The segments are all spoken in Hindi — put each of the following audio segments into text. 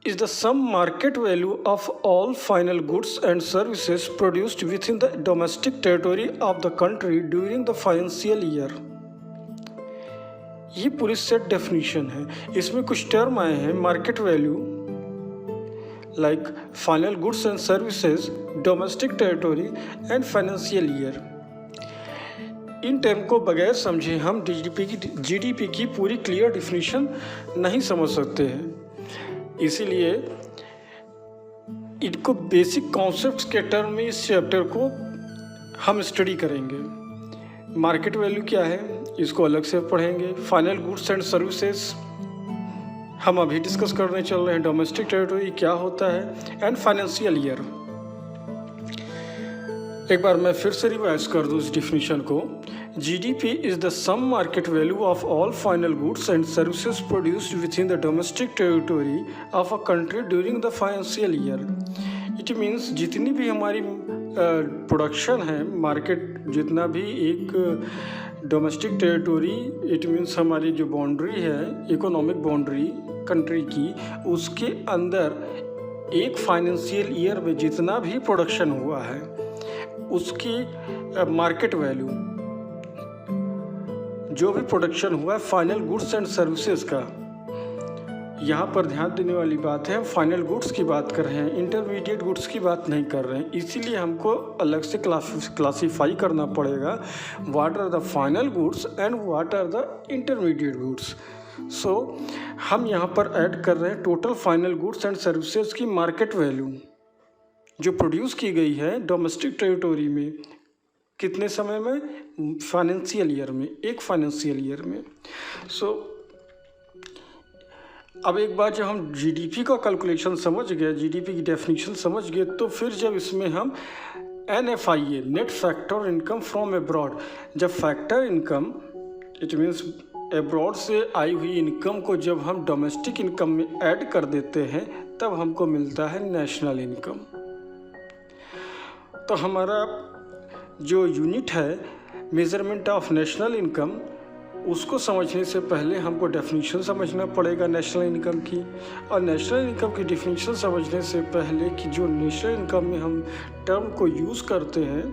is the sum market value of all final goods and services produced within the domestic territory of the country during the financial year। ये पूरी सेट डेफिनेशन है। इसमें कुछ टर्म आए हैं, market value, like final goods and services, domestic territory and financial year. In term को बगैर समझे हम जीडीपी की पूरी क्लियर डेफिनेशन नहीं समझ सकते हैं। इसीलिए इनको बेसिक कॉन्सेप्ट्स के टर्म में इस चैप्टर को हम स्टडी करेंगे। मार्केट वैल्यू क्या है इसको अलग से पढ़ेंगे। फाइनल गुड्स एंड सर्विसेज हम अभी डिस्कस करने चल रहे हैं। डोमेस्टिक टेरिटोरी क्या होता है एंड फाइनेंशियल ईयर। एक बार मैं फिर से रिवाइज कर दूं इस डिफिनीशन को। GDP is the sum market value of all final goods and services produced within the domestic territory of a country during the financial year. It means जितनी भी हमारी प्रोडक्शन है, मार्केट जितना भी एक डोमेस्टिक टेरिटोरी, इट मीन्स हमारी जो बाउंड्री है, इकोनॉमिक बाउंड्री कंट्री की, उसके अंदर एक फाइनेंशियल ईयर में जितना भी प्रोडक्शन हुआ है उसकी मार्केट वैल्यू, जो भी प्रोडक्शन हुआ है फाइनल गुड्स एंड सर्विसेज का। यहाँ पर ध्यान देने वाली बात है, हम फाइनल गुड्स की बात कर रहे हैं, इंटरमीडिएट गुड्स की बात नहीं कर रहे हैं। इसीलिए हमको अलग से क्लासीफाई करना पड़ेगा, what are the final goods and what are the intermediate goods. So हम यहाँ पर ऐड कर रहे हैं total final goods and services की मार्केट वैल्यू जो प्रोड्यूस की गई है डोमेस्टिक टेरिटोरी में, कितने समय में, फाइनेंशियल ईयर में, एक फाइनेंशियल ईयर में। सो अब एक बार जब हम जीडीपी का कैलकुलेशन समझ गए, जीडीपी की डेफिनेशन समझ गए, तो फिर जब इसमें हम NFIA, net factor income from abroad, जब factor income, it means abroad से आई हुई इनकम को जब हम डोमेस्टिक इनकम में ऐड कर देते हैं तब हमको मिलता है नेशनल इनकम। तो हमारा जो यूनिट है मेजरमेंट ऑफ नेशनल इनकम, उसको समझने से पहले हमको डेफिनेशन समझना पड़ेगा नेशनल इनकम की। और नेशनल इनकम की डेफिनेशन समझने से पहले कि जो नेशनल इनकम में हम टर्म को यूज़ करते हैं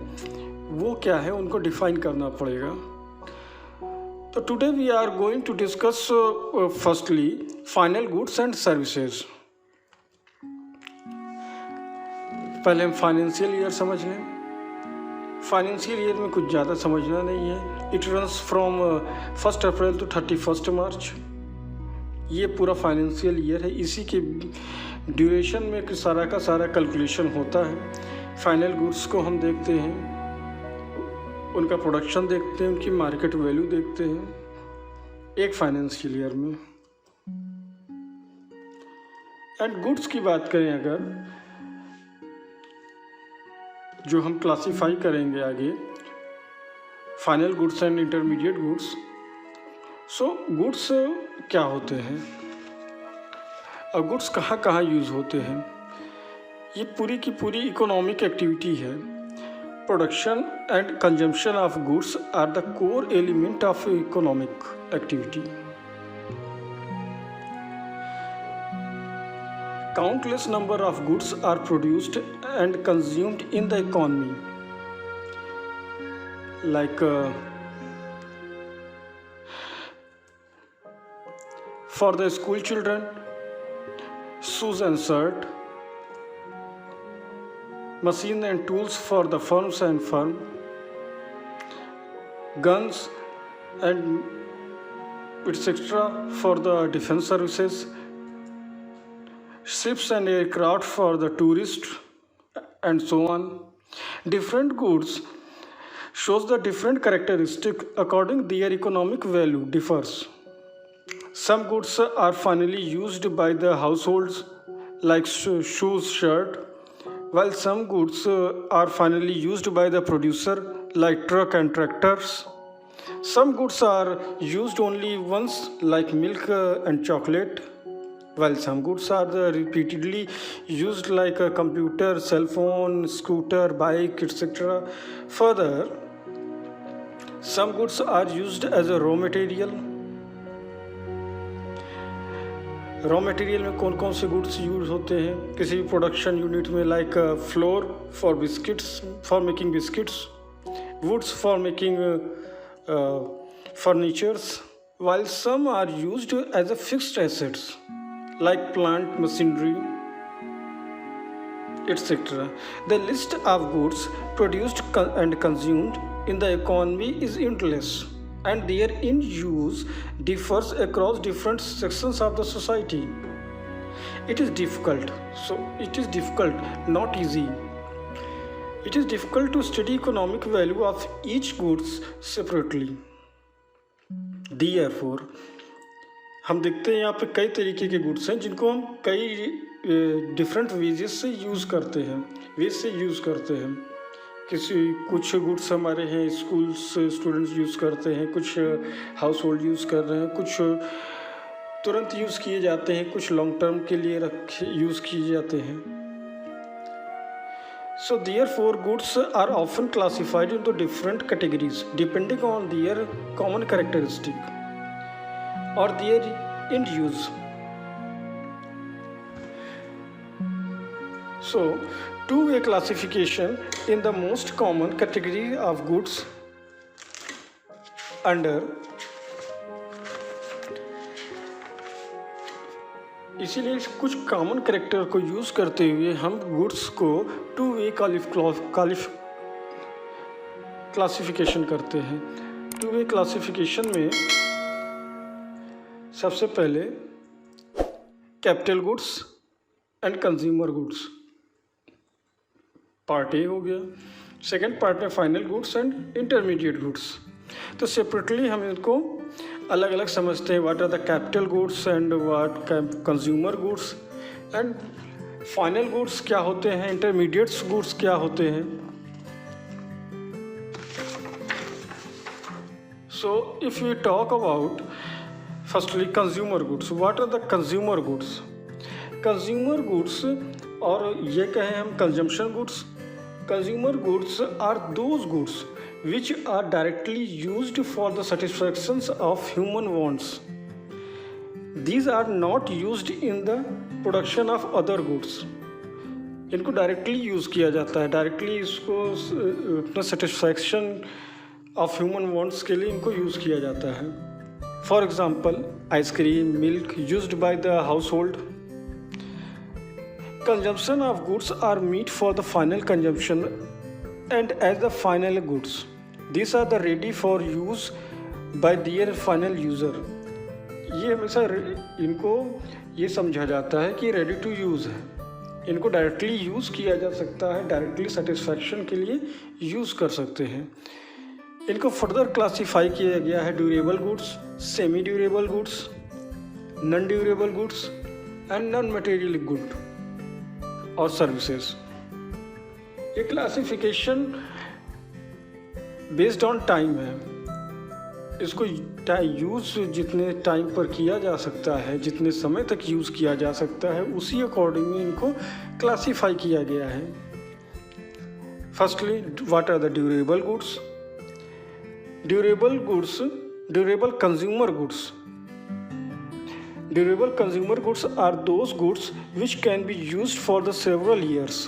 वो क्या है, उनको डिफाइन करना पड़ेगा। तो today we are going to discuss firstly final goods and services. पहले हम फाइनेंशियल ईयर समझ लें। फाइनेंशियल ईयर में कुछ ज़्यादा समझना नहीं है। It runs from 1 April to 31 March. ये पूरा फाइनेंशियल ईयर है। इसी के ड्यूरेशन में सारा का सारा कैलकुलेशन होता है। फाइनल गुड्स को हम देखते हैं, उनका प्रोडक्शन देखते हैं, उनकी मार्केट वैल्यू देखते हैं एक फाइनेंशियल ईयर में। एंड गुड्स की बात करें अगर, जो हम क्लासीफाई करेंगे आगे, final goods and intermediate goods. So goods क्या होते हैं और गुड्स कहाँ कहाँ यूज़ होते हैं, ये पूरी की पूरी इकोनॉमिक एक्टिविटी है। Production and consumption of goods are the core element of economic activity. Countless number of goods are produced and consumed in the economy, like for the school children, shoes and shirt, machine and tools for the firms and firm, guns and etc. for the defense services, ships and aircraft for the tourists, and so on. Different goods shows the different characteristic according their economic value differs. Some goods are finally used by the households like shoes, shirt, while some goods are finally used by the producer like truck and tractors. Some goods are used only once like milk and chocolate, while some goods are repeatedly used like a computer, cell phone, scooter, bike, etc. Further, some goods are used as a raw material raw material में कौन कौन से गुड्स यूज होते हैं किसी भी प्रोडक्शन यूनिट में, like flour for biscuits, for making biscuits, woods for making furnitures, while some are used as a fixed assets like plant machinery, etc. The list of goods produced and consumed in the economy is endless, and their in use differs across different sections of the society. It is difficult, not easy. It is difficult to study economic value of each goods separately. Therefore, हम देखते हैं यहाँ पे कई तरीके के गुड्स हैं जिनको हम कई डिफरेंट वेजेस से यूज़ करते हैं। कुछ गुड्स हमारे हैं स्कूल्स स्टूडेंट्स यूज़ करते हैं, कुछ हाउस होल्ड यूज़ कर रहे हैं, कुछ तुरंत यूज़ किए जाते हैं, कुछ लॉन्ग टर्म के लिए यूज़ किए जाते हैं। So therefore goods are often classified into different categories depending on their common characteristic or their end use. So two-way classification in the most common category of goods under, इसीलिए कुछ कॉमन कैरेक्टर को यूज़ करते हुए हम गुड्स को टू वे क्लासिफिकेशन करते हैं। टू वे क्लासिफिकेशन में सबसे पहले capital goods and consumer goods part A हो गया। सेकेंड पार्ट में final goods and intermediate goods. तो सेपरेटली हम इनको अलग अलग समझते हैं, what are the capital goods and what consumer goods and final goods क्या होते हैं, इंटरमीडिएट्स गुड्स क्या होते हैं। So if we talk about firstly consumer goods, what are the consumer goods. Consumer goods और ये कहें हम consumption goods, consumer goods are those goods which are directly used for the satisfactions of human wants. These are not used in the production of other goods. इनको डायरेक्टली यूज़ किया जाता है, डायरेक्टली इसको अपना सेटिस्फैक्शन ऑफ ह्यूमन वांट्स के लिए इनको यूज़ किया जाता है। For example ice cream, milk used by the household. Consumption of goods are meet for the final consumption and as the final goods. These are the ready for use by their final user. ये हमेशा इनको ये समझा जाता है कि रेडी टू यूज़ है, इनको डायरेक्टली यूज़ किया जा सकता है, डायरेक्टली सेटिस्फैक्शन के लिए यूज़ कर सकते हैं। इनको फर्दर क्लासीफाई किया गया है durable goods, semi durable goods, non durable goods and non material good और सर्विसेज। ये क्लासिफिकेशन बेस्ड ऑन टाइम है, इसको यूज़ जितने टाइम पर किया जा सकता है, जितने समय तक यूज़ किया जा सकता है, उसी अकॉर्डिंग इनको क्लासिफाई किया गया है। Firstly what are the durable goods. Durable consumer goods. Durable consumer goods are those goods which can be used for the several years,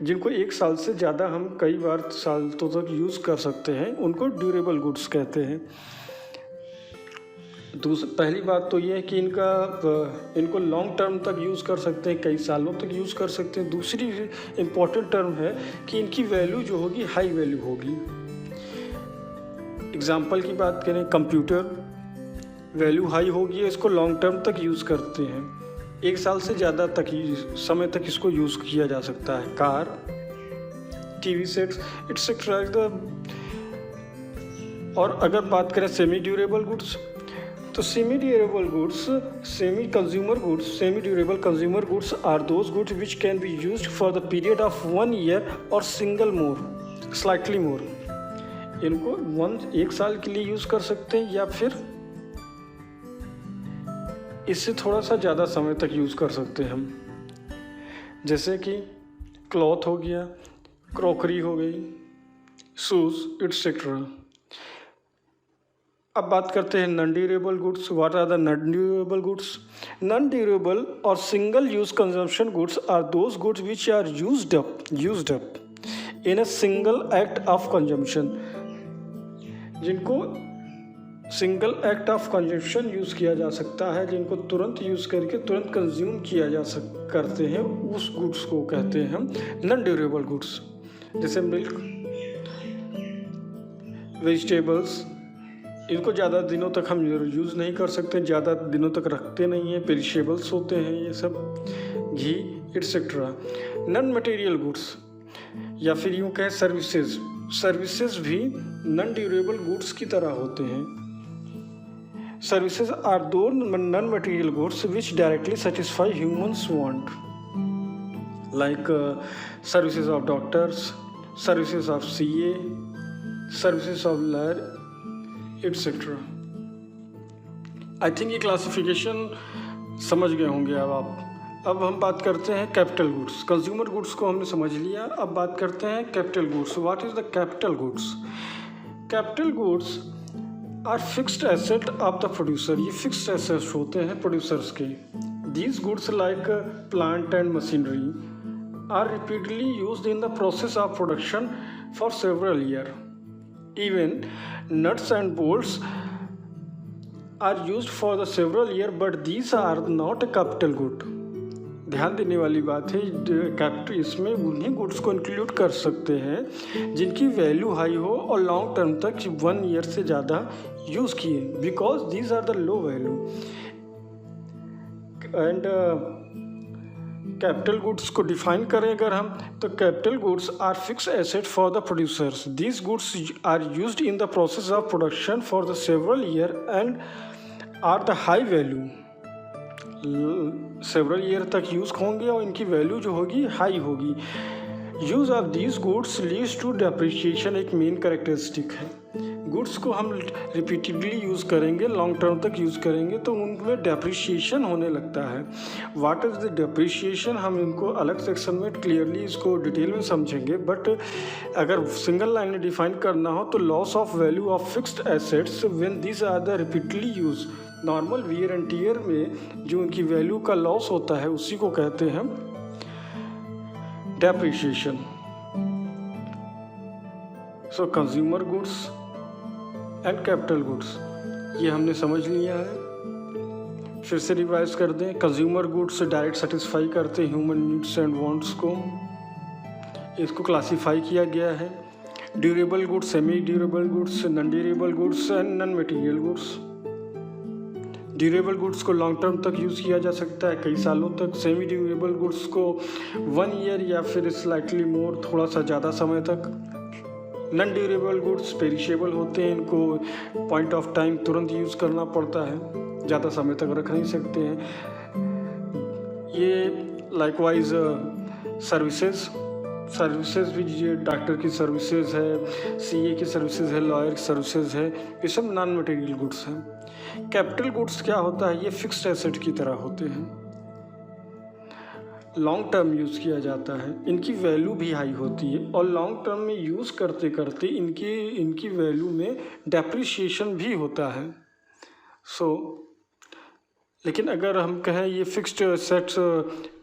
जिनको एक साल से ज़्यादा हम कई बार साल तो तक यूज़ कर सकते हैं, उनको ड्यूरेबल गुड्स कहते हैं। पहली बात तो ये है कि इनको लॉन्ग टर्म तक यूज़ कर सकते हैं, कई सालों तक यूज़ कर सकते हैं। दूसरी इम्पॉर्टेंट टर्म है कि इनकी वैल्यू जो होगी हाई वैल्यू होगी। एग्जाम्पल की बात करें, कंप्यूटर वैल्यू हाई होगी, इसको लॉन्ग टर्म तक यूज़ करते हैं, एक साल से ज़्यादा तक समय तक इसको यूज़ किया जा सकता है। Car, TV sets etcetera. और अगर बात करें सेमी ड्यूरेबल गुड्स, तो semi durable consumer goods are those goods which can be used for the period of 1 year और स्लाइटली मोर। इनको एक साल के लिए यूज़ कर सकते हैं या फिर इससे थोड़ा सा ज़्यादा समय तक यूज़ कर सकते हैं हम, जैसे कि क्लॉथ हो गया, क्रॉकरी हो गई, शूज़ एटसेट्रा। अब बात करते हैं non durable goods. What are the non durable goods? Non durable और single use consumption goods are those goods which are used up in a single act of consumption, जिनको single act of consumption use किया जा सकता है, जिनको तुरंत यूज़ करके तुरंत कंज्यूम किया करते हैं, उस गुड्स को कहते हैं हम नॉन ड्यूरेबल गुड्स। जैसे मिल्क, वेजिटेबल्स, इनको ज़्यादा दिनों तक हम यूज़ नहीं कर सकते, ज़्यादा दिनों तक रखते नहीं हैं, पेरिशेबल्स होते हैं ये सब, घी एटसेट्रा। नॉन मटेरियल गुड्स या फिर यूँ कहें सर्विसेज भी नॉन ड्यूरेबल गुड्स की तरह होते हैं। सर्विसेज आर दो non material goods which directly satisfy humans want, like services of doctors, services of CA, services of lawyer etcetera. I think ये क्लासिफिकेशन समझ गए होंगे अब आप। अब हम बात करते हैं कैपिटल गुड्स। कंज्यूमर गुड्स को हमने समझ लिया, अब बात करते हैं capital goods. What is the capital goods? Capital goods are fixed asset of the producer. ये फिक्स्ड एसेट्स होते हैं प्रोड्यूसर्स के। These goods like plant and machinery are repeatedly used in the process of production for several year. Even nuts and bolts are used for the several year, but these are not a capital good. ध्यान देने वाली बात है, कैपिटल इसमें उन्हीं गुड्स को इंक्लूड कर सकते हैं जिनकी वैल्यू हाई हो और लॉन्ग टर्म तक 1 ईयर से ज़्यादा यूज़ किए, because these are the low value. And capital goods को डिफाइन करें अगर हम, तो capital goods are fix asset for the producers. These goods are used in the process of production for the several year and are the high value. Several year तक यूज़ होंगे और इनकी वैल्यू जो होगी हाई होगी। Use of these goods leads to depreciation एक मेन कैरेक्टरिस्टिक है। गुड्स को हम रिपीटेडली यूज़ करेंगे, लॉन्ग टर्म तक यूज़ करेंगे तो उनमें डेप्रिशिएशन होने लगता है। व्हाट इज़ द डेप्रिशिएशन, हम इनको अलग सेक्शन में क्लियरली इसको डिटेल में समझेंगे, बट अगर सिंगल लाइन में डिफाइन करना हो तो loss of value of fixed assets when these are the repeatedly use. Normal wear and tear में जो उनकी वैल्यू का लॉस होता है उसी को कहते हैं depreciation. So consumer goods and capital goods ये हमने समझ लिया है। फिर से रिवाइज कर दें। कंज्यूमर गुड्स डायरेक्ट सेटिस्फाई करते हैं ह्यूमन नीड्स एंड वांट्स को, इसको क्लासीफाई किया गया है। Durable goods, semi durable goods, non durable goods and non material goods. Durable goods को लॉन्ग टर्म तक यूज़ किया जा सकता है, कई सालों तक। सेमी ड्यूरेबल गुड्स को 1 ईयर या फिर स्लाइटली मोर, थोड़ा सा ज़्यादा समय तक। नॉन ड्यूरेबल गुड्स पेरिशेबल होते हैं, इनको पॉइंट ऑफ टाइम तुरंत यूज़ करना पड़ता है, ज़्यादा समय तक रख नहीं सकते हैं। ये लाइकवाइज सर्विसेज भी, ये डॉक्टर की सर्विसेज है, CA की सर्विसेज है, लॉयर की सर्विसेज है, ये सब नॉन मटेरियल गुड्स हैं। कैपिटल गुड्स क्या होता है? ये फिक्स्ड एसेट की तरह होते हैं, लॉन्ग टर्म यूज़ किया जाता है, इनकी वैल्यू भी हाई होती है और लॉन्ग टर्म में यूज़ करते करते इनकी वैल्यू में डेप्रिशिएशन भी होता है। लेकिन अगर हम कहें ये फिक्स्ड एसेट्स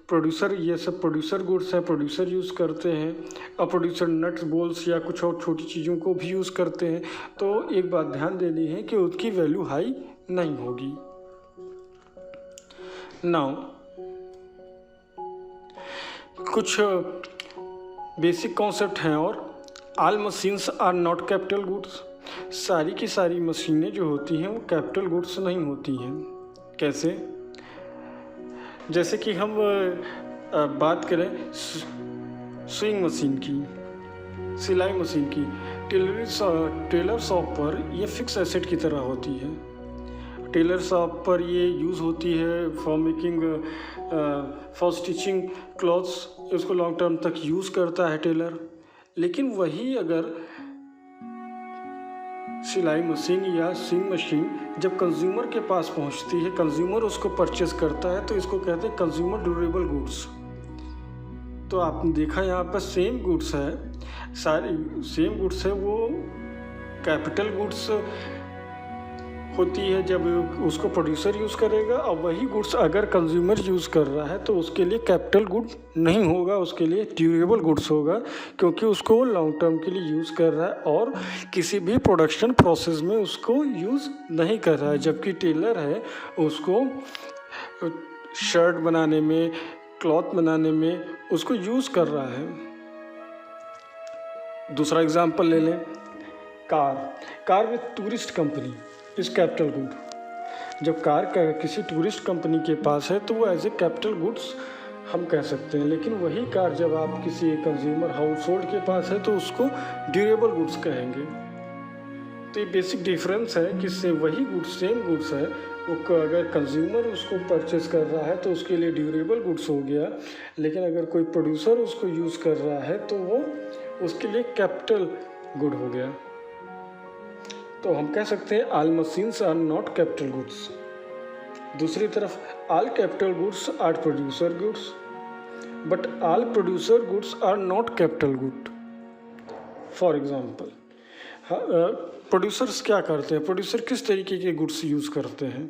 प्रोड्यूसर, ये सब प्रोड्यूसर गुड्स हैं, प्रोड्यूसर यूज़ करते हैं, और प्रोड्यूसर नट्स बोल्स या कुछ और छोटी चीज़ों को भी यूज़ करते हैं, तो एक बात ध्यान देनी है कि उसकी वैल्यू हाई नहीं होगी। नाउ कुछ बेसिक कॉन्सेप्ट हैं और all machines are not capital goods. सारी की सारी मशीनें जो होती हैं वो कैपिटल गुड्स नहीं होती हैं। कैसे? जैसे कि हम बात करें स्विंग मशीन की, सिलाई मशीन की, टेलर शॉप पर ये फिक्स एसेट की तरह होती है। टेलर शॉप पर ये यूज़ होती है for making, for stitching clothes, इसको लॉन्ग टर्म तक यूज़ करता है टेलर। लेकिन वही अगर सिलाई मशीन या स्विंग मशीन जब कंज्यूमर के पास पहुंचती है, कंज्यूमर उसको परचेस करता है, तो इसको कहते हैं कंज्यूमर ड्यूरेबल गुड्स। तो आपने देखा यहाँ पर सेम गुड्स है, सारी सेम गुड्स है, वो कैपिटल गुड्स होती है जब उसको प्रोड्यूसर यूज़ करेगा, और वही गुड्स अगर कंज्यूमर यूज़ कर रहा है तो उसके लिए कैपिटल गुड नहीं होगा, उसके लिए ड्यूरेबल गुड्स होगा, क्योंकि उसको वो लॉन्ग टर्म के लिए यूज़ कर रहा है और किसी भी प्रोडक्शन प्रोसेस में उसको यूज़ नहीं कर रहा है। जबकि टेलर है उसको शर्ट बनाने में, क्लॉथ बनाने में उसको यूज़ कर रहा है। दूसरा एग्जांपल ले लें, कार विथ टूरिस्ट कंपनी इस कैपिटल गुड। जब कार किसी टूरिस्ट कंपनी के पास है तो वो एज ए कैपिटल गुड्स हम कह सकते हैं, लेकिन वही कार जब आप किसी कंज्यूमर हाउस होल्ड के पास है तो उसको ड्यूरेबल गुड्स कहेंगे। तो ये बेसिक डिफरेंस है कि वही गुड्स, सेम गुड्स है, वो अगर कंज्यूमर उसको परचेस कर रहा है तो उसके लिए ड्यूरेबल गुड्स हो गया, लेकिन अगर कोई प्रोड्यूसर उसको यूज़ कर रहा है तो वो उसके लिए कैपिटल गुड हो गया। तो हम कह सकते हैं all machines are not capital goods. दूसरी तरफ all capital goods are producer goods, but all producer goods are not capital good. For example, producers क्या करते हैं, प्रोड्यूसर किस तरीके के गुड्स यूज़ करते हैं?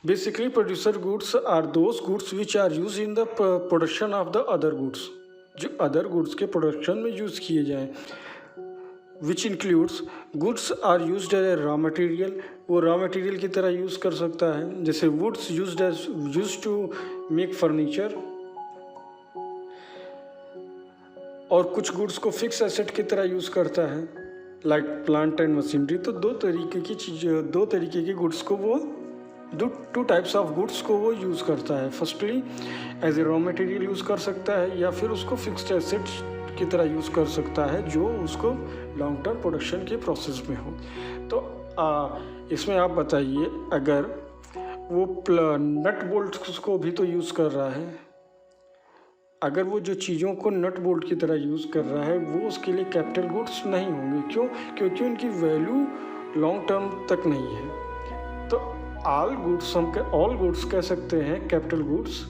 Basically producer goods are those goods which are use in the production of the other goods, जो अदर गुड्स के प्रोडक्शन में यूज़ किए जाएँ। Which includes goods are used as a raw material, वो रॉ मटेरियल की तरह यूज़ कर सकता है, जैसे woods used to make furniture, और कुछ गुड्स को फिक्स एसेट की तरह यूज़ करता है, लाइक प्लांट एंड मशीनरी। तो दो तरीके के गुड्स को वो टू टाइप्स ऑफ गुड्स को वो यूज़ करता है। Firstly as a raw material use कर सकता है, या फिर उसको फिक्स्ड एसेट की तरह यूज़ कर सकता है जो उसको लॉन्ग टर्म प्रोडक्शन के प्रोसेस में हो। तो इसमें आप बताइए, अगर वो नट बोल्ट को भी तो यूज़ कर रहा है, अगर वो जो चीज़ों को नट बोल्ट की तरह यूज़ कर रहा है वो उसके लिए कैपिटल गुड्स नहीं होंगे। क्यों? क्योंकि उनकी वैल्यू लॉन्ग टर्म तक नहीं है। तो ऑल गुड्स कह सकते हैं capital goods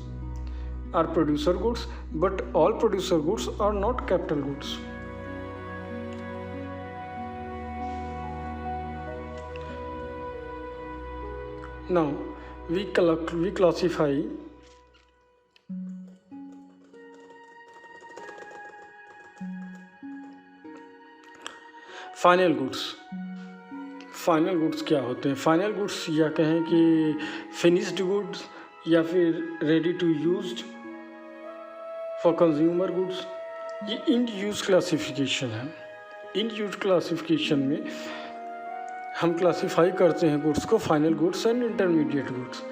are producer goods, but all producer goods are not capital goods. Now we classify final goods क्या होते हैं? फाइनल गुड्स या कहें कि फिनिश्ड गुड्स या फिर ready to used for consumer goods, ये इंड यूज क्लासिफिकेशन है। इंड यूज क्लासिफिकेशन में हम क्लासिफाई करते हैं गुड्स को final goods and intermediate goods.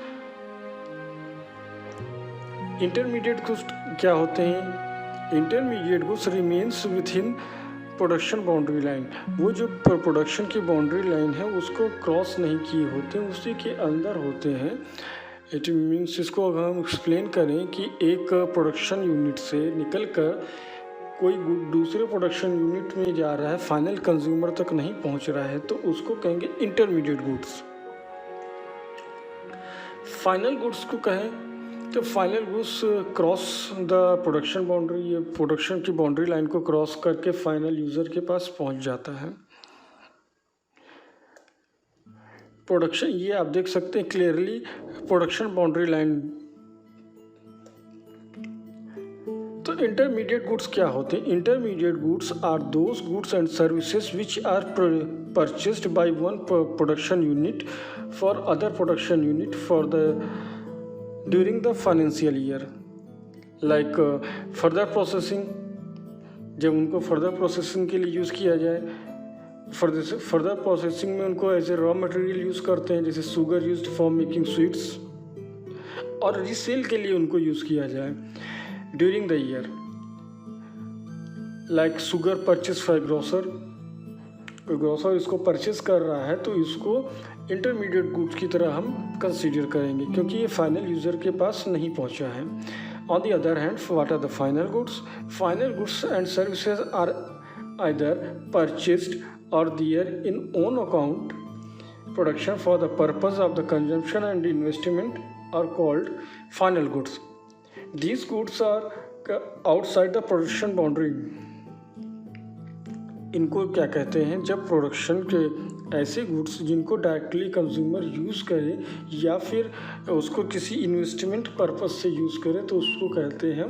Intermediate goods क्या होते हैं? Intermediate goods remains within production boundary line, वो जो प्रोडक्शन की बाउंड्री लाइन है उसको क्रॉस नहीं किए होते, उसी के अंदर होते हैं। इट मीन्स, इसको अगर हम एक्सप्लेन करें कि एक प्रोडक्शन यूनिट से निकल कर कोई गुड दूसरे प्रोडक्शन यूनिट में जा रहा है, फाइनल कंज्यूमर तक नहीं पहुंच रहा है, तो उसको कहेंगे इंटरमीडिएट गुड्स। फाइनल गुड्स को कहें तो final goods cross the production boundary, ये प्रोडक्शन की बाउंड्री लाइन को क्रॉस करके फाइनल यूज़र के पास पहुंच जाता है। प्रोडक्शन, ये आप देख सकते हैं क्लियरली प्रोडक्शन बाउंड्री लाइन। तो इंटरमीडिएट गुड्स क्या होते हैं? Intermediate goods are those goods and services which are purchased by one production unit for other production unit for the during the financial year, like further processing. जब उनको फर्दर प्रोसेसिंग के लिए यूज़ किया जाए, फर्दर प्रोसेसिंग में उनको as a raw material use करते हैं, जैसे sugar used for making sweets, और रीसेल के लिए उनको यूज़ किया जाए during the year, like sugar purchase for grocer. कोई ग्रोसर इसको परचेज कर रहा है तो इसको इंटरमीडिएट गुड्स की तरह हम कंसीडर करेंगे, क्योंकि ये फाइनल यूज़र के पास नहीं पहुंचा है। On the other hand, what are the final goods? Final goods and services are either purchased or their in own account production for the purpose of the consumption and investment are called final goods. These goods are outside the production boundary. इनको क्या कहते हैं? जब प्रोडक्शन के ऐसे गुड्स जिनको डायरेक्टली कंज्यूमर यूज़ करे या फिर उसको किसी इन्वेस्टमेंट पर्पस से यूज़ करे तो उसको कहते हैं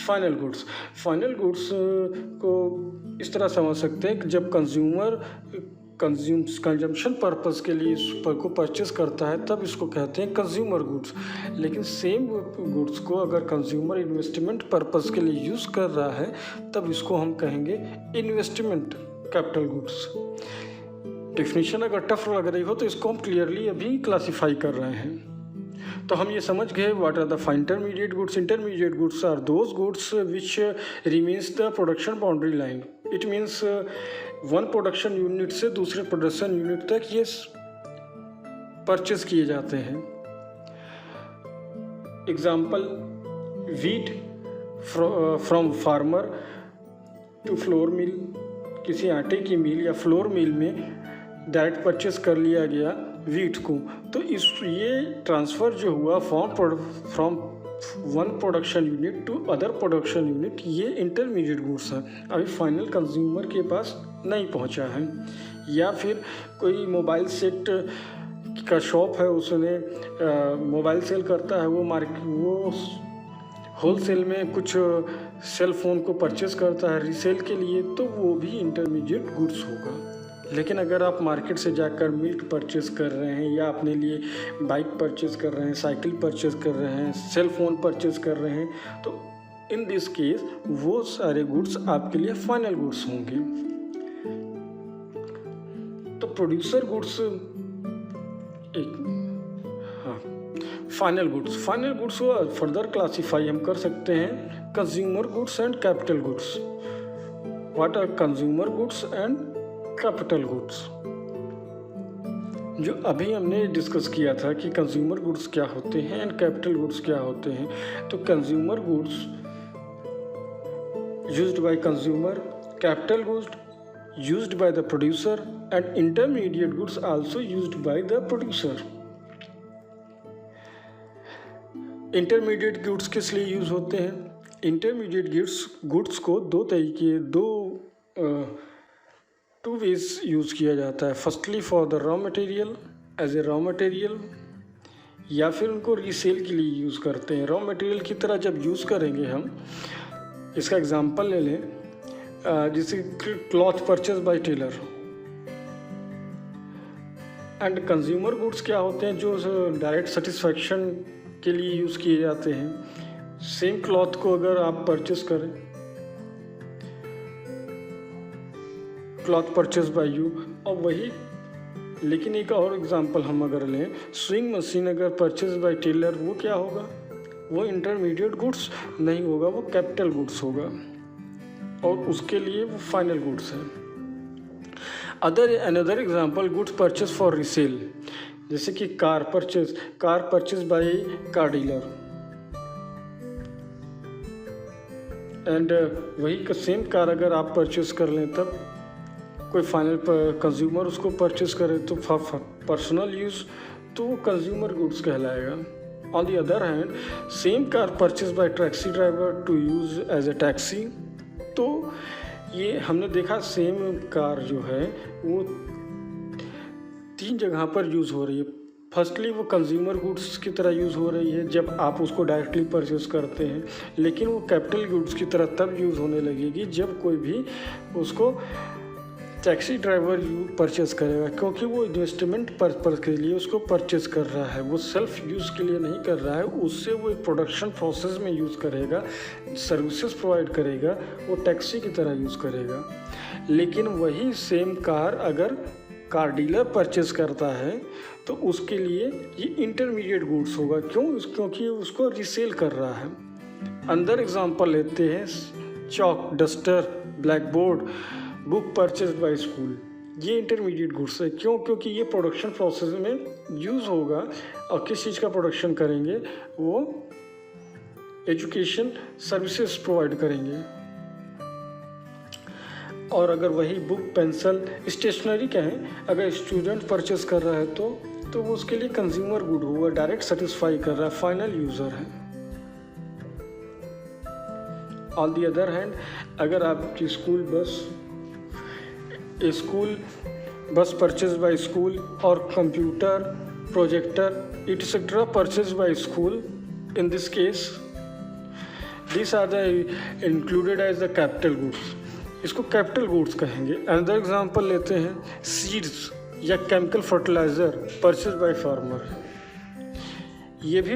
फाइनल गुड्स। फाइनल गुड्स को इस तरह समझ सकते हैं कि जब कंज्यूमर कंजम्पशन पर्पस के लिए को परचेस करता है तब इसको कहते हैं कंज्यूमर गुड्स। लेकिन सेम गुड्स को अगर कंज्यूमर इन्वेस्टमेंट पर्पस के लिए यूज़ कर रहा है तब इसको हम कहेंगे इन्वेस्टमेंट कैपिटल गुड्स। डेफिनेशन अगर टफ लग रही हो तो इसको हम क्लियरली अभी क्लासीफाई कर रहे हैं। तो हम ये समझ गए what are the intermediate goods. Intermediate goods are those goods which remains the production boundary line. It means one production unit से दूसरे प्रोडक्शन यूनिट तक ये परचेस किए जाते हैं। Example, wheat from farmer to flour mill. किसी आटे की मिल या फ्लोर मिल में डायरेक्ट परचेस कर लिया गया वीट को, तो ये ट्रांसफ़र जो हुआ from one production unit to other production unit, ये इंटरमीडिएट गुड्स है, अभी फाइनल कंज्यूमर के पास नहीं पहुंचा है। या फिर कोई मोबाइल सेट का शॉप है, उसने मोबाइल सेल करता है, वो होलसेल में कुछ सेल फ़ोन को परचेस करता है रीसेल के लिए, तो वो भी इंटरमीडिएट गुड्स होगा। लेकिन अगर आप मार्केट से जाकर मिल्क परचेस कर रहे हैं या अपने लिए बाइक परचेस कर रहे हैं, साइकिल परचेस कर रहे हैं, सेल फ़ोन परचेस कर रहे हैं, तो इन दिस केस वो सारे गुड्स आपके लिए फाइनल गुड्स होंगे। तो प्रोड्यूसर गुड्स फाइनल गुड्स को फर्दर क्लासीफाई हम कर सकते हैं consumer goods and capital goods. What are consumer goods and capital goods? जो अभी हमने डिस्कस किया था कि कंज्यूमर गुड्स क्या होते हैं एंड कैपिटल गुड्स क्या होते हैं। तो consumer goods used by consumer, capital goods used by the producer and intermediate goods also used by the producer. Intermediate goods किस लिए यूज होते हैं? इंटरमीडिएट गुड्स को टू वेज यूज़ किया जाता है। Firstly for the raw material, as a raw material, या फिर उनको रीसेल के लिए यूज़ करते हैं। रॉ मटेरियल की तरह जब यूज़ करेंगे हम, इसका एग्जांपल ले लें, जैसे cloth purchase by tailor. And consumer goods क्या होते हैं? जो डायरेक्ट सेटिस्फैक्शन के लिए यूज़ किए जाते हैं। सेम क्लॉथ को अगर आप परचेस करें, क्लॉथ परचेज बाय यू, और वही, लेकिन एक और एग्जांपल हम अगर लें, स्विंग मशीन अगर परचेज बाय टेलर, वो क्या होगा? वो इंटरमीडिएट गुड्स नहीं होगा, वो कैपिटल गुड्स होगा और उसके लिए वो फाइनल गुड्स है। Another example, goods purchase for resale, जैसे कि car purchase by car dealer, and वही सेम कार अगर आप परचेज कर लें तब कोई फाइनल कंज्यूमर उसको परचेस करे तो पर्सनल यूज़, तो वो कंज्यूमर गुड्स कहलाएगा। On the other hand, same car purchase by taxi driver to use as a taxi, तो ये हमने देखा सेम कार जो है वो 3 जगह पर यूज़ हो रही है। फर्स्टली वो कंज्यूमर गुड्स की तरह यूज़ हो रही है जब आप उसको डायरेक्टली परचेस करते हैं, लेकिन वो कैपिटल गुड्स की तरह तब यूज़ होने लगेगी जब कोई भी उसको टैक्सी ड्राइवर परचेस करेगा, क्योंकि वो इन्वेस्टमेंट पर्पस के लिए उसको परचेस कर रहा है, वो सेल्फ यूज़ के लिए नहीं कर रहा है। उससे वो एक प्रोडक्शन प्रोसेस में यूज़ करेगा, सर्विसेज प्रोवाइड करेगा, वो टैक्सी की तरह यूज़ करेगा। लेकिन वही सेम कार अगर कार डीलर परचेस करता है तो उसके लिए ये इंटरमीडिएट गुड्स होगा। क्योंकि उसको रीसेल कर रहा है। अंदर एग्जांपल लेते हैं, chalk, duster, black board, book purchase by school, ये इंटरमीडिएट गुड्स है। क्योंकि ये प्रोडक्शन प्रोसेस में यूज़ होगा। और किस चीज़ का प्रोडक्शन करेंगे? वो एजुकेशन सर्विसेज प्रोवाइड करेंगे। और अगर वही बुक, पेंसिल, स्टेशनरी कहें, अगर स्टूडेंट परचेस कर रहा है तो वो उसके लिए कंज्यूमर गुड हुआ, डायरेक्ट सेटिस्फाई कर रहा है, फाइनल यूज़र है। ऑन दी अदर हैंड, अगर आपकी school bus purchased by school, or computer, projector, etc. purchased by school. In this case, these are the included as the capital goods. इसको कैपिटल गुड्स कहेंगे. अनदर एग्जांपल लेते हैं, सीड्स या chemical fertiliser purchase by farmer. ये भी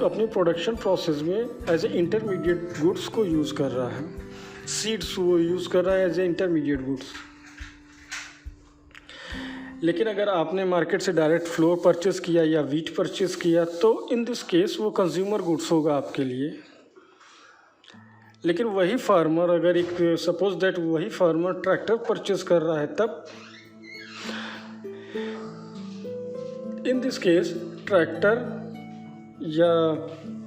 अपनी प्रोडक्शन प्रोसेस में एज ए इंटरमीडिएट गुड्स को यूज़ कर रहा है. सीड्स वो यूज़ कर रहा है एज ए इंटरमीडिएट गुड्स. लेकिन अगर आपने मार्केट से डायरेक्ट फ्लोर परचेस किया या वीट परचेस किया तो इन दिस केस वो कंज्यूमर गुड्स होगा आपके लिए. लेकिन वही फार्मर अगर एक सपोज दैट वही फार्मर ट्रैक्टर परचेस कर रहा है तब इन दिस केस ट्रैक्टर या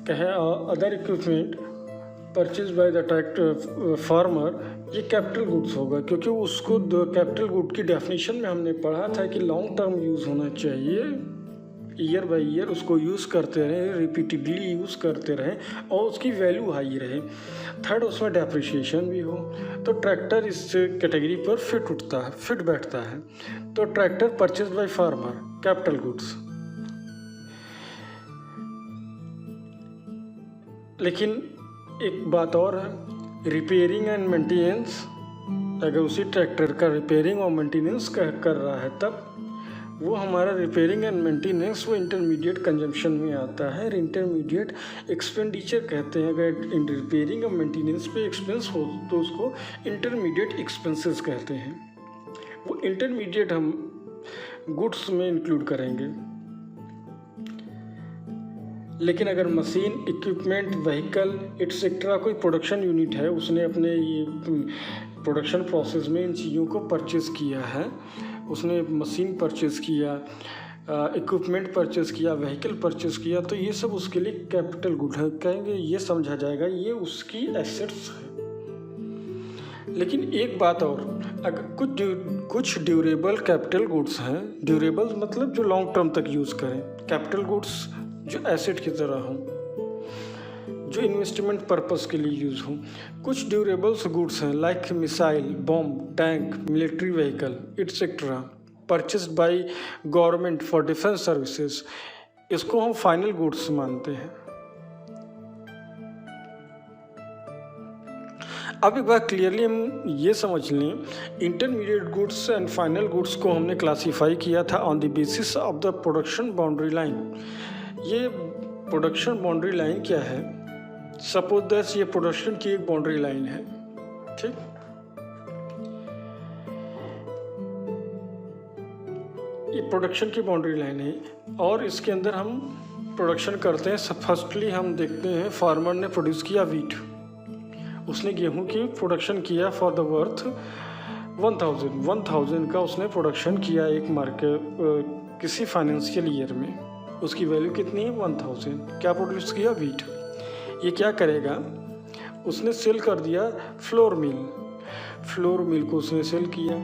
कहें other equipment purchase by the tractor farmer ये कैपिटल गुड्स होगा, क्योंकि उसको कैपिटल गुड की डेफिनेशन में हमने पढ़ा था कि लॉन्ग टर्म यूज़ होना चाहिए. ईयर बाय ईयर उसको यूज़ करते रहें, रिपीटेडली यूज़ करते रहें और उसकी वैल्यू हाई रहे. थर्ड, उसमें डेप्रिसिएशन भी हो. तो ट्रैक्टर इस कैटेगरी पर फिट बैठता है. तो tractor purchase by farmer capital goods. लेकिन एक बात और है, रिपेयरिंग एंड मेंटेनेंस. अगर उसी ट्रैक्टर का रिपेयरिंग और मेंटेनेंस कर रहा है तब वो हमारा रिपेयरिंग एंड मेंटेनेंस वो इंटरमीडिएट कंजम्पशन में आता है. इंटरमीडिएट एक्सपेंडिचर कहते हैं. अगर रिपेयरिंग और मेंटेनेंस पे एक्सपेंस हो तो उसको इंटरमीडिएट एक्सपेंसेस कहते हैं. वो इंटरमीडिएट हम गुड्स में इंक्लूड करेंगे. लेकिन अगर मशीन, इक्विपमेंट, व्हीकल एटसेट्रा कोई प्रोडक्शन यूनिट है, उसने अपने ये प्रोडक्शन प्रोसेस में इन चीज़ों को परचेज़ किया है, उसने मशीन परचेज़ किया, इक्विपमेंट परचेज़ किया, व्हीकल परचेज़ किया, तो ये सब उसके लिए कैपिटल गुड है. कहेंगे ये समझा जाएगा ये उसकी एसेट्स है. लेकिन एक बात और, अगर कुछ ड्यूरेबल कैपिटल गुड्स हैं. ड्यूरेबल मतलब जो लॉन्ग टर्म तक यूज़ करें. कैपिटल गुड्स जो एसेट की तरह हों, जो इन्वेस्टमेंट पर्पस के लिए यूज़ हों. कुछ ड्यूरेबल्स गुड्स हैं like missile, bomb, tank, military vehicle etcetera purchased by government for defence services. इसको हम फाइनल गुड्स मानते हैं. अब एक बार क्लियरली हम ये समझ लें, intermediate goods and final goods को हमने क्लासीफाई किया था on the basis of the production boundary line. ये प्रोडक्शन बाउंड्री लाइन क्या है? सपोज दैट ये प्रोडक्शन की एक बाउंड्री लाइन है. ठीक, ये प्रोडक्शन की बाउंड्री लाइन है और इसके अंदर हम प्रोडक्शन करते हैं. फर्स्टली हम देखते हैं फार्मर ने प्रोड्यूस किया वीट. उसने गेहूं की प्रोडक्शन किया फॉर द वर्थ 1000 का उसने प्रोडक्शन किया एक मार्केट किसी फाइनेंशियल ईयर में. उसकी वैल्यू कितनी है? 1000. क्या प्रोड्यूस किया? वीट. ये क्या करेगा? उसने सेल कर दिया फ्लोर मिल को उसने सेल किया.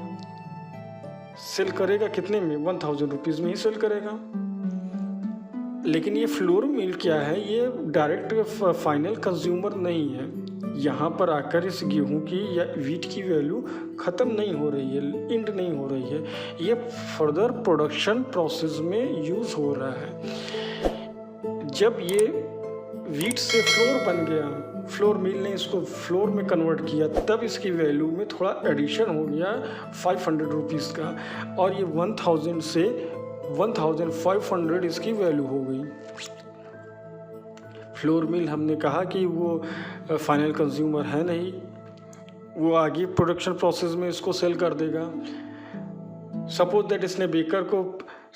सेल करेगा कितने में? 1000 रुपीज़ में ही सेल करेगा. लेकिन ये फ्लोर मिल क्या है? ये डायरेक्ट फाइनल कंज्यूमर नहीं है. यहाँ पर आकर इस गेहूं की या वीट की वैल्यू ख़त्म नहीं हो रही है, एंड नहीं हो रही है. ये फर्दर प्रोडक्शन प्रोसेस में यूज़ हो रहा है. जब ये वीट से फ्लोर बन गया, फ्लोर मिल ने इसको फ्लोर में कन्वर्ट किया, तब इसकी वैल्यू में थोड़ा एडिशन हो गया 500 रुपीज़ का और ये 1000 से 1500 इसकी वैल्यू हो गई. फ्लोर मिल हमने कहा कि वो फाइनल कंज्यूमर है नहीं, वो आगे प्रोडक्शन प्रोसेस में इसको सेल कर देगा. सपोज दैट इसने बेकर को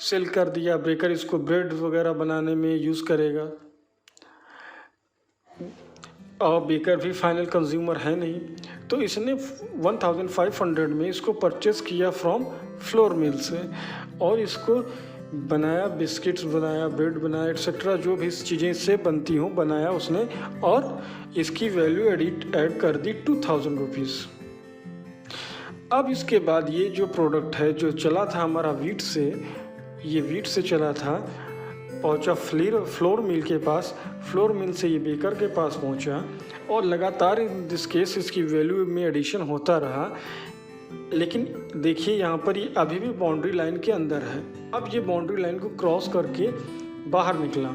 सेल कर दिया, बेकर इसको ब्रेड वगैरह बनाने में यूज़ करेगा और बेकर भी फाइनल कंज्यूमर है नहीं, तो इसने 1500 में इसको परचेस किया फ्रॉम फ्लोर मिल से और इसको बनाया, बिस्किट्स बनाया, ब्रेड बनाया एटसेट्रा, जो भी चीज़ें इससे बनती हों बनाया उसने और इसकी वैल्यू ऐड कर दी 2000 रुपीज़. अब इसके बाद ये जो प्रोडक्ट है जो चला था हमारा वीट से, ये वीट से चला था, पहुंचा फ्लोर मिल के पास, फ्लोर मिल से ये बेकर के पास पहुंचा और लगातार इन दिस केस इसकी वैल्यू में एडिशन होता रहा. लेकिन देखिए यहाँ पर ये अभी भी बाउंड्री लाइन के अंदर है। अब ये बाउंड्री लाइन को क्रॉस करके बाहर निकला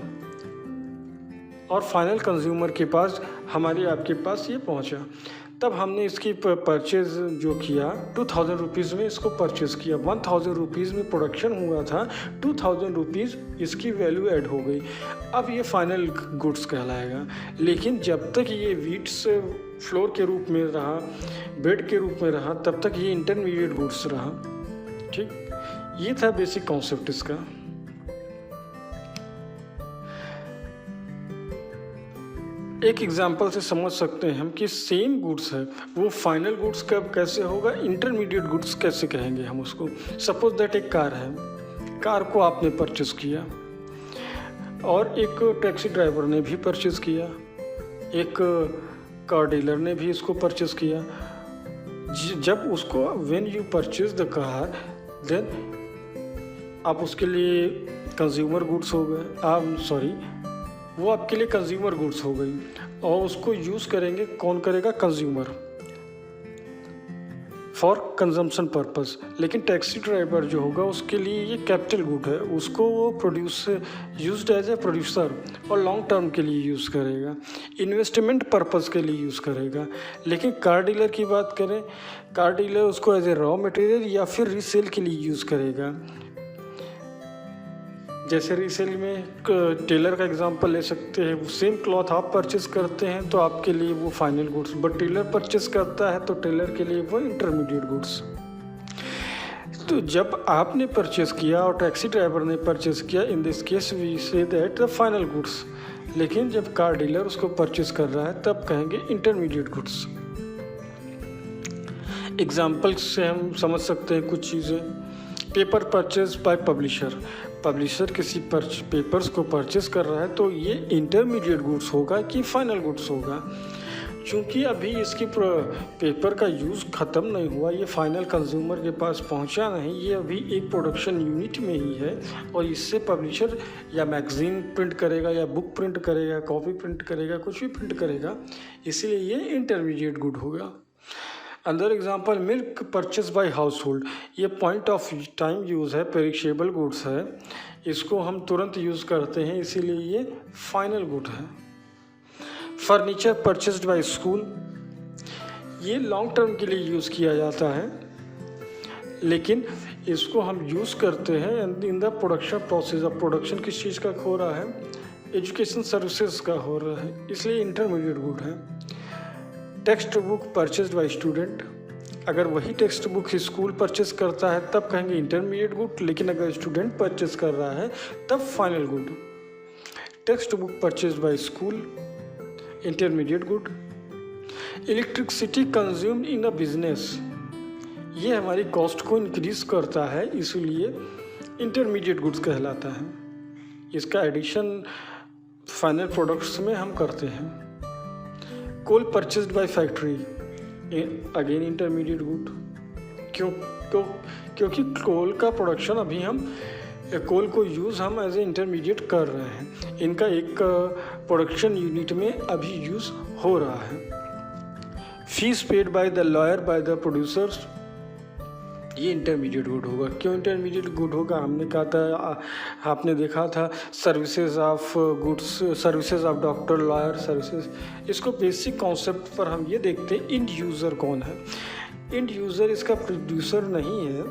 और फाइनल कंज्यूमर के पास, हमारे आपके पास ये पहुँचा। तब हमने इसकी परचेज़ जो किया 2000 रुपीज़ में इसको परचेज़ किया। 1000 रुपीज़ में प्रोडक्शन हुआ था, 2000 रुपीज़ इसकी वैल्यू ऐड हो गई। अब ये फाइनल गुड्स कहलाएगा। लेकिन जब तक ये वीट्स फ्लोर के रूप में रहा, बेड के रूप में रहा, तब तक ये इंटरमीडिएट गुड्स रहा। ठीक, ये था बेसिक कॉन्सेप्ट इसका। एक एग्जांपल से समझ सकते हैं हम कि सेम गुड्स है, वो फाइनल गुड्स कब कैसे होगा, इंटरमीडिएट गुड्स कैसे कहेंगे हम उसको। सपोज दैट एक कार है, कार को आपने परचेस किया और एक टैक्सी ड्राइवर ने भी परचेस किया, एक कार डीलर ने भी इसको परचेस किया। जब उसको when you purchase the car, then आप उसके लिए कंज्यूमर गुड्स हो गए, वो आपके लिए कंज्यूमर गुड्स हो गई और उसको यूज़ करेंगे, कौन करेगा, कंज्यूमर, फॉर कंजम्पशन पर्पस। लेकिन टैक्सी ड्राइवर जो होगा उसके लिए ये कैपिटल गुड है, उसको वो यूज्ड एज ए प्रोड्यूसर और लॉन्ग टर्म के लिए यूज़ करेगा, इन्वेस्टमेंट पर्पस के लिए यूज़ करेगा। लेकिन कार डीलर की बात करें, कार डीलर उसको एज ए रॉ मटेरियल या फिर रीसेल के लिए यूज़ करेगा। जैसे रीसेल में टेलर का एग्जांपल ले सकते हैं। सेम क्लॉथ आप परचेस करते हैं तो आपके लिए वो final goods, but tailor purchase करता है तो टेलर के लिए वो इंटरमीडिएट गुड्स। तो जब आपने परचेस किया और टैक्सी ड्राइवर ने परचेस किया, in this case we say that the final goods. लेकिन जब कार डीलर उसको परचेस कर रहा है तब कहेंगे इंटरमीडिएट गुड्स। एग्जाम्पल से हम समझ सकते हैं कुछ चीज़ें। Paper purchase by publisher, publisher किसी पेपर्स को परचेस कर रहा है तो ये इंटरमीडिएट गुड्स होगा कि फाइनल गुड्स होगा। क्योंकि अभी इसकी पेपर का यूज़ ख़त्म नहीं हुआ, ये फाइनल कंज्यूमर के पास पहुंचा नहीं, ये अभी एक प्रोडक्शन यूनिट में ही है और इससे पब्लिशर या मैगज़ीन प्रिंट करेगा या बुक प्रिंट करेगा, कॉपी प्रिंट करेगा, कुछ भी प्रिंट करेगा, इसलिए ये इंटरमीडिएट गुड होगा। अंदर example milk purchase by house hold, ये पॉइंट ऑफ टाइम यूज़ है, पेरिशेबल गुड्स है, इसको हम तुरंत यूज़ करते हैं, इसीलिए ये फाइनल गुड है। फर्नीचर परचेज्ड बाय स्कूल, ये लॉन्ग टर्म के लिए यूज़ किया जाता है, लेकिन इसको हम यूज़ करते हैं इन द प्रोडक्शन प्रोसेस। अब प्रोडक्शन किस चीज़ का हो रहा है, एजुकेशन सर्विसेज का हो रहा है, इसलिए इंटरमीडिएट गुड है। Text book purchased bye student, अगर वही टेक्स्ट बुक स्कूल परचेज करता है तब कहेंगे इंटरमीडिएट गुड, लेकिन अगर स्टूडेंट परचेज कर रहा है तब final good. Text book purchased bye school, intermediate good. Electricity consumed in a business, ये हमारी कॉस्ट को इंक्रीज करता है, इसलिए इंटरमीडिएट गुड्स कहलाता है। इसका एडिशन फाइनल प्रोडक्ट्स में हम करते हैं। Coal purchased by factory, again intermediate good. क्योंकि कोल का प्रोडक्शन अभी हम कोल को यूज़ हम एज ए इंटरमीडिएट कर रहे हैं, इनका एक प्रोडक्शन यूनिट में अभी यूज़ हो रहा है। Fees paid by the lawyer by the producers, ये इंटरमीडिएट गुड होगा। क्यों इंटरमीडिएट गुड होगा, हमने कहा था, आपने देखा था services of goods, services of doctor, lawyer services. इसको बेसिक कॉन्सेप्ट पर हम ये देखते हैं, इंड यूज़र कौन है। इंड यूज़र इसका प्रोड्यूसर नहीं है,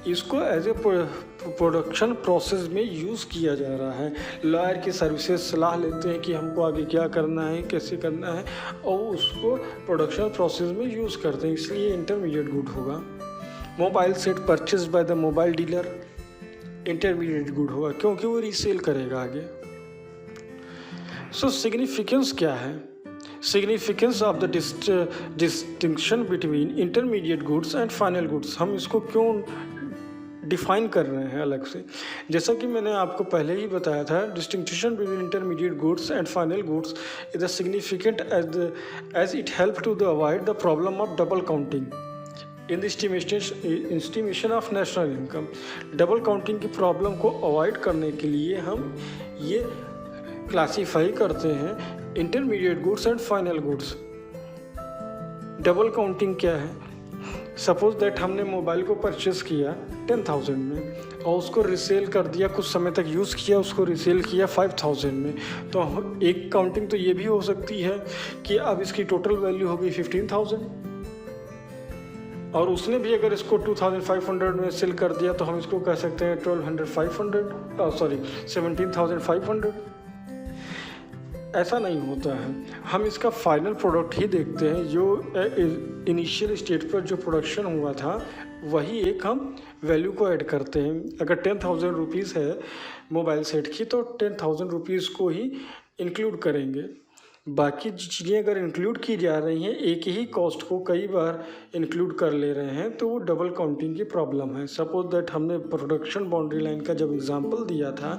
इसको एज ए प्रोडक्शन प्रोसेस में यूज़ किया जा रहा है। लॉयर की सर्विसेज सलाह लेते हैं कि हमको आगे क्या करना है, कैसे करना है, और उसको प्रोडक्शन प्रोसेस में यूज़ करते हैं, इसलिए इंटरमीडिएट गुड होगा। Mobile set purchase by the mobile dealer, intermediate good होगा, क्योंकि वो रीसेल करेगा आगे। सो सिग्निफिकेंस क्या है, significance of the distinction between intermediate goods and final goods, हम इसको क्यों डिफाइन कर रहे हैं अलग से। जैसा कि मैंने आपको पहले ही बताया था, distinction between intermediate goods and final goods is a significant as it help to the avoid the problem of double counting in the estimation of national income. Double counting की प्रॉब्लम को अवॉइड करने के लिए हम ये क्लासीफाई करते हैं intermediate goods and final goods. Double counting क्या है, सपोज दैट हमने मोबाइल को परचेस किया 10,000 में और उसको रिसेल कर दिया, कुछ समय तक यूज़ किया, उसको रिसेल किया 5,000 में। तो एक काउंटिंग तो ये भी हो सकती है कि अब इसकी टोटल वैल्यू हो गई 15,000, और उसने भी अगर इसको 2,500 में सेल कर दिया तो हम इसको कह सकते हैं 17,500। ऐसा नहीं होता है, हम इसका फाइनल प्रोडक्ट ही देखते हैं। जो इनिशियल स्टेज पर जो प्रोडक्शन हुआ था वही एक हम वैल्यू को ऐड करते हैं। अगर 10,000 रुपीज़ है मोबाइल सेट की तो 10,000 रुपीज़ को ही इंक्लूड करेंगे। बाकी चीज़ें अगर इंक्लूड की जा रही हैं, एक ही कॉस्ट को कई बार इंक्लूड कर ले रहे हैं, तो वो डबल काउंटिंग की प्रॉब्लम है। सपोज दैट हमने प्रोडक्शन बाउंड्री लाइन का जब एग्जांपल दिया था,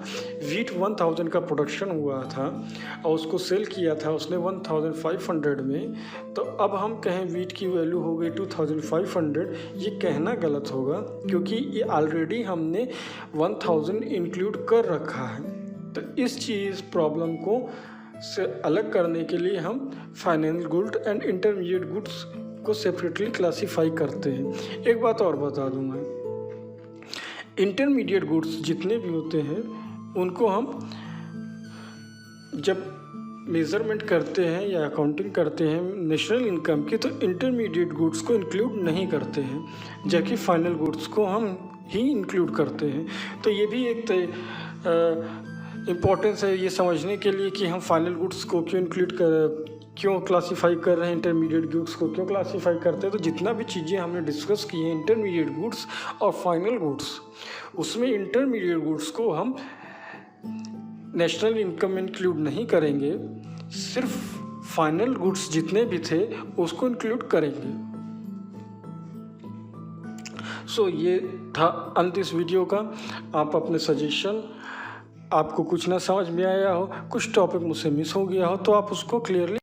वीट 1000 का प्रोडक्शन हुआ था और उसको सेल किया था उसने 1500 में, तो अब हम कहें वीट की वैल्यू हो गई 2500, ये कहना गलत होगा क्योंकि ये ऑलरेडी हमने 1000 इंक्लूड कर रखा है। तो इस चीज़ प्रॉब्लम को से अलग करने के लिए हम final good and intermediate goods को सेपरेटली क्लासीफाई करते हैं। एक बात और बता दूं मैं, इंटरमीडिएट गुड्स जितने भी होते हैं उनको हम जब मेज़रमेंट करते हैं या अकाउंटिंग करते हैं नेशनल इनकम की, तो इंटरमीडिएट गुड्स को इंक्लूड नहीं करते हैं, जबकि फाइनल गुड्स को हम ही इंक्लूड करते हैं। तो ये भी एक इम्पोर्टेंस है ये समझने के लिए कि हम फाइनल गुड्स को क्यों क्लासीफाई कर रहे हैं, इंटरमीडिएट गुड्स को क्यों क्लासीफाई करते हैं। तो जितना भी चीज़ें हमने डिस्कस की हैं इंटरमीडिएट गुड्स और फाइनल गुड्स, उसमें इंटरमीडिएट गुड्स को हम नेशनल इनकम में इंक्लूड नहीं करेंगे, सिर्फ फाइनल गुड्स जितने भी थे उसको इंक्लूड करेंगे। सो ये था अंत इस वीडियो का। आप अपने सजेशन, आपको कुछ ना समझ में आया हो, कुछ टॉपिक मुझसे मिस हो गया हो, तो आप उसको क्लियरली